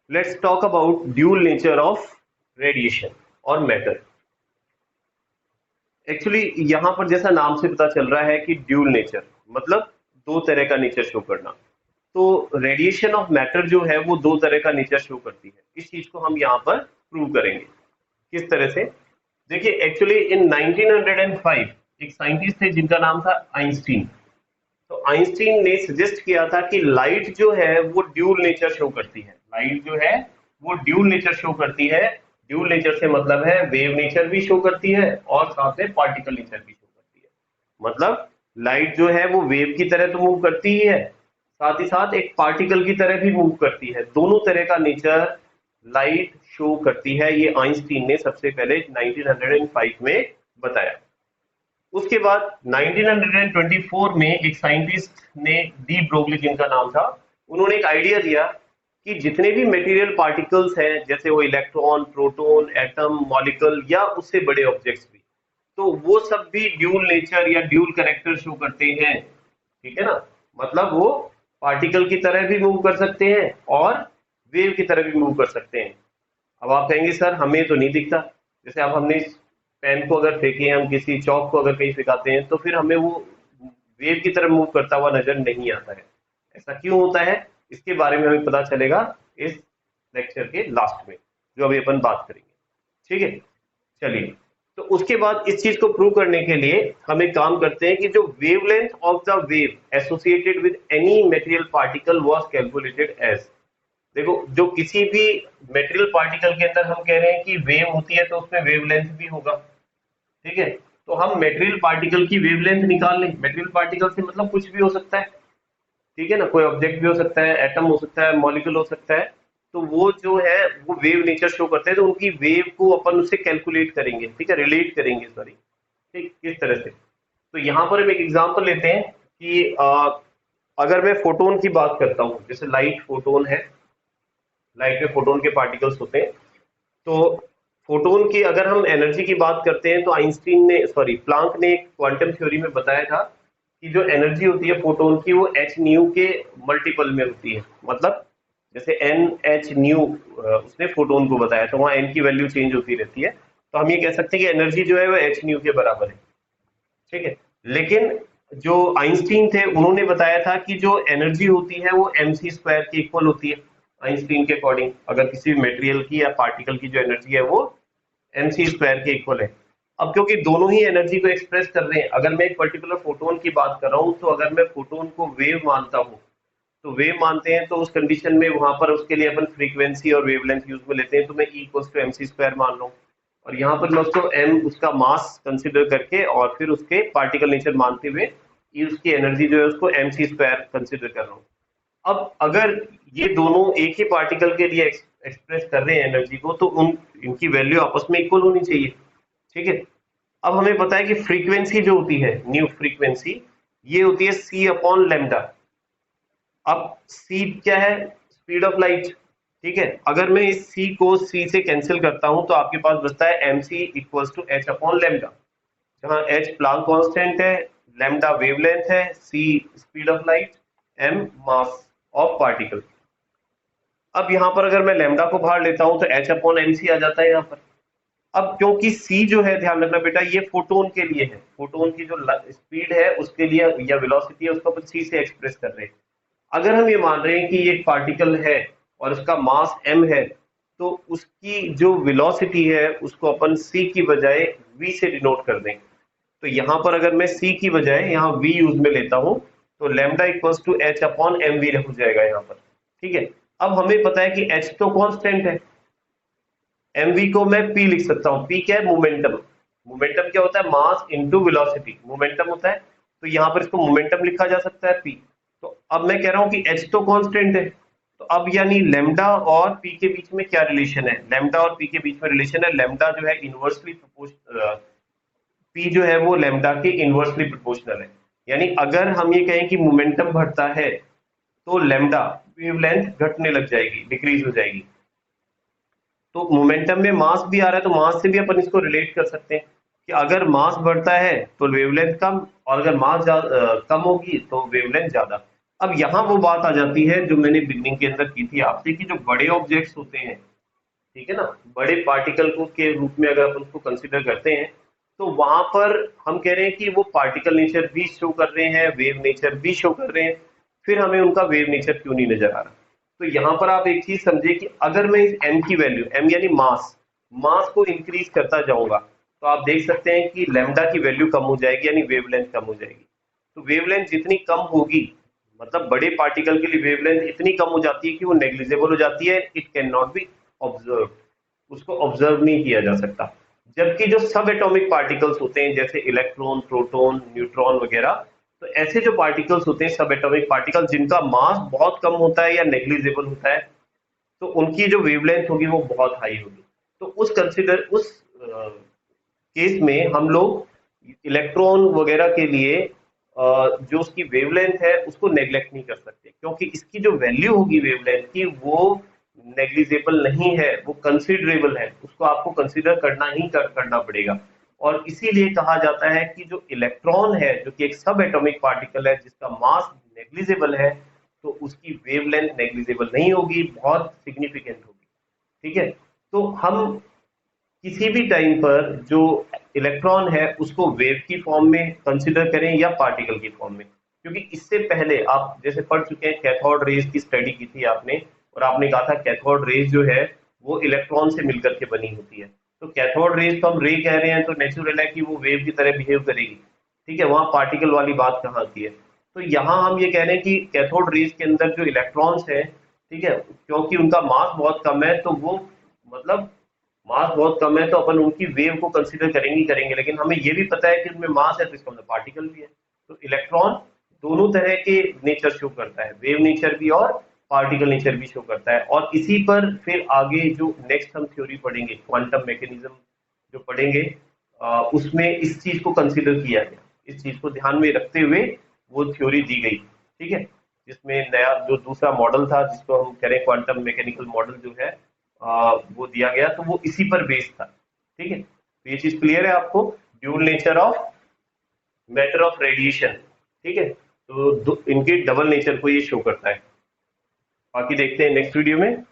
Let's talk about dual nature of radiation और matter. Actually यहाँ पर जैसा नाम से पता चल रहा है कि ड्यूल नेचर मतलब दो तरह का नेचर शो करना। तो रेडिएशन ऑफ मैटर जो है वो दो तरह का नेचर शो करती है। इस चीज को हम यहाँ पर प्रूव करेंगे। किस तरह से? देखिए, एक्चुअली इन 1905 एक साइंटिस्ट थे जिनका नाम था आइंस्टीन। तो आइंस्टीन ने सजेस्ट किया था कि लाइट जो है वो ड्यूल नेचर शो करती है। लाइट जो है वो ड्यूल नेचर शो करती है। ड्यूल नेचर से मतलब है वेव नेचर भी शो करती है और साथ में पार्टिकल नेचर भी शो करती है। मतलब लाइट जो है वो वेव की तरह तो मूव करती ही है, साथ ही साथ एक पार्टिकल की तरह भी मूव करती है। दोनों तरह का नेचर लाइट शो करती है। ये आइंस्टीन ने सबसे पहले 1905 में बताया। उसके बाद 1924 में एक साइंटिस्ट ने, डी ब्रोगली जिनका नाम था, उन्होंने एक आइडिया दिया कि जितने भी मटेरियल पार्टिकल्स हैं, जैसे वो इलेक्ट्रॉन, प्रोटॉन, एटम, मॉलिक्यूल या उससे बड़े ऑब्जेक्ट्स भी, तो वो सब भी ड्यूल नेचर या ड्यूल कैरेक्टर शो करते हैं। ठीक है ना? मतलब वो पार्टिकल की तरह भी मूव कर सकते हैं और वेव की तरह भी मूव कर सकते हैं। अब आप कहेंगे सर हमें तो नहीं दिखता। जैसे अब हमने पेन को अगर फेंके, हम किसी चौक को अगर कहीं फेंकाते हैं तो फिर हमें वो वेव की तरह मूव करता हुआ नजर नहीं आता है। ऐसा क्यों होता है, इसके बारे में हमें पता चलेगा इस लेक्चर के लास्ट में, जो अभी अपन बात करेंगे। ठीक है, चलिए। तो उसके बाद इस चीज को प्रूव करने के लिए हम एक काम करते हैं कि जो wavelength of the wave associated with any material particle was calculated as. देखो, जो किसी भी मटेरियल पार्टिकल के अंदर हम कह रहे हैं कि वेव होती है तो उसमें वेवलेंथ भी होगा। ठीक है, तो हम मटेरियल पार्टिकल की वेवलेंथ निकाल लें। मटेरियल पार्टिकल से मतलब कुछ भी हो सकता है। ठीक है ना? कोई ऑब्जेक्ट भी हो सकता है, एटम हो सकता है, मॉलिक्यूल हो सकता है। तो वो जो है वो वेव नेचर शो करते हैं, तो उनकी वेव को अपन उससे कैलकुलेट करेंगे। ठीक है, रिलेट करेंगे, सॉरी। ठीक, किस तरह से? तो यहाँ पर हम एक एग्जांपल लेते हैं कि अगर मैं फोटोन की बात करता हूँ, जैसे लाइट फोटोन है। लाइट में फोटोन के पार्टिकल्स होते हैं। तो फोटोन की अगर हम एनर्जी की बात करते हैं तो आइंस्टीन ने, सॉरी, प्लांक ने एक क्वांटम थ्योरी में बताया था कि जो एनर्जी होती है फोटोन की वो एच न्यू के मल्टीपल में होती है। मतलब जैसे एन एच न्यू, उसने फोटोन को बताया, तो वहाँ एन की वैल्यू चेंज होती रहती है। तो हम ये कह सकते हैं कि एनर्जी जो है वो एच न्यू के बराबर है। ठीक है, लेकिन जो आइंस्टीन थे उन्होंने बताया था कि जो एनर्जी होती है वो एम सी स्क्वायर के इक्वल होती है। आइंस्टीन के अकॉर्डिंग अगर किसी भी मटेरियल की या पार्टिकल की जो एनर्जी है वो एम सी स्क्वायर के इक्वल है। अब क्योंकि दोनों ही एनर्जी को एक्सप्रेस कर रहे हैं, अगर मैं एक पर्टिकुलर फोटोन की बात कर रहा हूँ, तो अगर मैं फोटोन को वेव मानता हूँ, तो वेव मानते हैं तो उस कंडीशन में वहां पर उसके लिए अपन फ्रीक्वेंसी और वेवलेंथ यूज में लेते हैं। तो मैं E equals to M C square मान रहा हूँ, और यहाँ पर मैं उसको एम, उसका मास कंसिडर करके और फिर उसके पार्टिकल नेचर मानते हुए ई, उसकी एनर्जी जो है उसको एम सी स्क्वायर कंसिडर कर रहा हूँ। अब अगर ये दोनों एक ही पार्टिकल के लिए एक्सप्रेस कर रहे हैं एनर्जी को, तो इनकी वैल्यू आपस में इक्वल होनी चाहिए। ठीक है, अब हमें पता है कि फ्रीक्वेंसी जो होती है, न्यू फ्रीक्वेंसी, ये होती है सी अपॉन लेमडा। अब सी क्या है? Speed of light. ठीक है, अगर मैं इस सी को सी से कैंसिल करता हूं तो आपके पास बचता है M C equals to H upon lambda, जहां एच प्लांक कांस्टेंट है, लेमडा वेवलेंथ है, C speed of light, M mass of particle. अब यहाँ पर अगर मैं लेमडा को बाहर लेता हूं तो एच अपॉन एम सी आ जाता है यहाँ पर। अब क्योंकि सी जो है, ध्यान रखना बेटा, ये फोटोन के लिए है। फोटोन की जो स्पीड है उसके लिए या वेलोसिटी है उसको अपन सी से एक्सप्रेस कर रहे हैं। अगर हम ये मान रहे हैं कि ये एक पार्टिकल है और उसका मास m है, तो उसकी जो वेलोसिटी है उसको अपन c की बजाय v से डिनोट कर दें। तो यहाँ पर अगर मैं c की बजाय यहाँ v यूज में लेता हूँ, तो lambda equals to H upon M V हो जाएगा यहाँ पर। ठीक है, अब हमें पता है कि h तो कांस्टेंट है, mv को मैं p लिख सकता हूँ। p क्या है? मोमेंटम। मोमेंटम क्या होता है? मास इंटू वेलोसिटी, मोमेंटम होता है। तो यहाँ पर इसको मोमेंटम लिखा जा सकता है p। तो अब मैं कह रहा हूँ कि h तो कांस्टेंट है, तो अब यानी लेमडा और p के बीच में क्या रिलेशन है? लेमडा और p के बीच में रिलेशन है, लेमडा जो है इनवर्सली प्रोपोर्शनल, p जो है वो लेमडा के इनवर्सली प्रोपोर्शनल है। यानी अगर हम ये कहें कि मोमेंटम बढ़ता है तो लेमडा वेवलेंथ घटने लग जाएगी, डिक्रीज हो जाएगी। तो मोमेंटम में मास भी आ रहा है, तो मास से भी अपन इसको रिलेट कर सकते हैं कि अगर मास बढ़ता है तो वेवलेंथ कम, और अगर मास कम होगी तो वेवलेंथ ज्यादा। अब यहाँ वो बात आ जाती है जो मैंने बिगनिंग के अंदर की थी आपसे, कि जो बड़े ऑब्जेक्ट्स होते हैं, ठीक है ना, बड़े पार्टिकल को के रूप में अगर अपन उसको कंसिडर करते हैं, तो वहां पर हम कह रहे हैं कि वो पार्टिकल नेचर भी शो कर रहे हैं, वेव नेचर भी शो कर रहे हैं, फिर हमें उनका वेव नेचर क्यों नहीं नजर आ रहा? तो यहाँ पर आप एक चीज समझे कि अगर मैं इस एम की वैल्यू, एम यानी मास, मास को इंक्रीज करता जाऊंगा, तो आप देख सकते हैं कि लैम्डा की वैल्यू कम हो जाएगी, यानी वेवलेंथ कम हो जाएगी। तो वेवलेंथ जितनी कम होगी, मतलब बड़े पार्टिकल के लिए वेवलेंथ इतनी कम हो जाती है कि वो नेग्लिजिबल हो जाती है, it can not be observe, उसको ऑब्जर्व नहीं किया जा सकता। जबकि जो सब एटॉमिक पार्टिकल्स होते हैं, जैसे इलेक्ट्रॉन, प्रोटॉन, न्यूट्रॉन वगैरह, तो ऐसे जो पार्टिकल्स होते हैं, सब एटॉमिक पार्टिकल्स, जिनका मास बहुत कम होता है या नेग्लिजिबल होता है, तो उनकी जो वेवलेंथ होगी वो बहुत हाई होगी। तो उस केस में हम लोग इलेक्ट्रॉन वगैरह के लिए जो उसकी वेवलेंथ है उसको नेग्लेक्ट नहीं कर सकते, क्योंकि इसकी जो वैल्यू होगी वेवलेंथ की, वो नेग्लिजिबल नहीं है, वो कंसिडरेबल है, उसको आपको कंसिडर करना पड़ेगा। और इसीलिए कहा जाता है कि जो इलेक्ट्रॉन है, जो कि एक सब एटॉमिक पार्टिकल है जिसका मास नेग्लिजिबल है, तो उसकी वेवलेंथ नेग्लिजिबल नहीं होगी, बहुत सिग्निफिकेंट होगी। ठीक है, तो हम किसी भी टाइम पर जो इलेक्ट्रॉन है उसको वेव की फॉर्म में कंसिडर करें या पार्टिकल की फॉर्म में, क्योंकि इससे पहले आप जैसे पढ़ चुके हैं, कैथोड रेज की स्टडी की थी आपने, और आपने कहा था कैथोड रेज जो है वो इलेक्ट्रॉन से मिलकर के बनी होती है। तो कैथोड रेज तो हम रे कह रहे हैं, तो नेचुरल है कि वो वेव की तरह बिहेव करेगी। ठीक है, वहां पार्टिकल वाली बात कहाँ आती है? तो यहाँ हम ये कह रहे हैं कि कैथोड रेज के अंदर जो इलेक्ट्रॉन्स है, ठीक है, क्योंकि उनका मास बहुत कम है, तो वो, मतलब मास बहुत कम है, तो अपन उनकी वेव को कंसीडर करेंगे ही करेंगे, लेकिन हमें ये भी पता है कि उनमें मास है तो इसका मतलब पार्टिकल भी है। तो इलेक्ट्रॉन दोनों तरह के नेचर शो करता है, वेव नेचर भी और पार्टिकल नेचर भी शो करता है। और इसी पर फिर आगे जो नेक्स्ट हम थ्योरी पढ़ेंगे, क्वांटम मैकेनिज्म जो पढ़ेंगे, उसमें इस चीज को कंसीडर किया गया, इस चीज को ध्यान में रखते हुए वो थ्योरी दी गई। ठीक है, जिसमें नया जो दूसरा मॉडल था, जिसको हम कह रहे हैं क्वांटम मैकेनिकल मॉडल जो है, वो दिया गया, तो वो इसी पर बेस्ड था। ठीक है, तो ये चीज क्लियर है आपको, dual nature of matter of radiation. ठीक है, तो इनके डबल नेचर को ये शो करता है। बाकी देखते हैं नेक्स्ट वीडियो में।